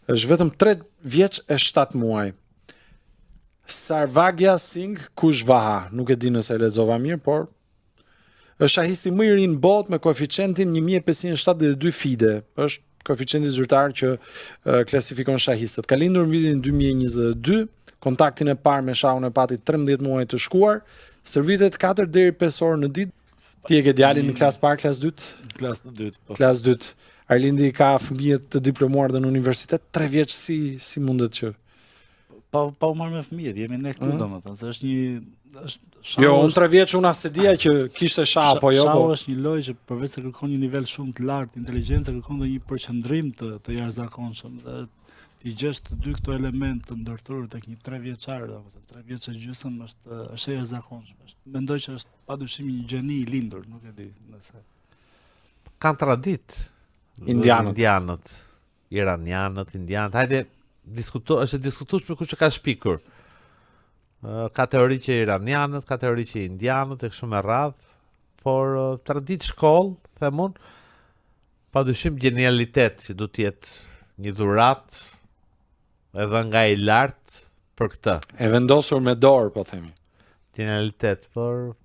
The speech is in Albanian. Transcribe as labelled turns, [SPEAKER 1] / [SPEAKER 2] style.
[SPEAKER 1] Është vetëm 3 vjeç e 7 muaj. Sarvagya Singh Kushwaha, nuk e di nëse e lexova mirë, por është shahisti më i ri në botë me koeficientin 1572 fide. Është koeficienti zyrtar që klasifikon shahistët. Ka lindur në vitin 2022, kontaktin e parë me shahun e pati 13 muaj të shkuar, stërvitet 4 deri 5 orë në ditë. Ti e ke djalin në klasë parë, klasë 2?
[SPEAKER 2] Klasë 2, po.
[SPEAKER 1] Klasë 2. Arlindi ka fëmijët të diplomuar dhe në universitet, 3 vjeç si mundet që?
[SPEAKER 2] Pa u marrë me fëmijët, jemi ne këtu domethënë, se është një
[SPEAKER 1] Jo, unë 3 vjeç unë as e dija që kishte shah apo jo.
[SPEAKER 2] Shahu është një lojë që përveç se kërkon një nivel shumë të lartë inteligjencë, kërkon edhe një përqendrim të jashtëzakonshëm dhe ti gjesh të dy këto elemente të ndërtuar tek një 3 vjeçar, domethënë 3 vjeç e gjysmë është e jashtëzakonshme. Mendoj që është padyshim një gjeni i lindur, nuk e di nëse.
[SPEAKER 3] Kanë tradit indianët, iranianët, indianët. Hajde është diskutueshme kush e ka shpikur. Ka teori që iranianët, ka teori që indianët e kështu me radhë, por tradit shkollë, them unë, padyshim genialitet që do të jetë një dhuratë edhe nga i lartë për këtë.
[SPEAKER 1] E vendosur me dorë, po themi.
[SPEAKER 3] Genialitet, por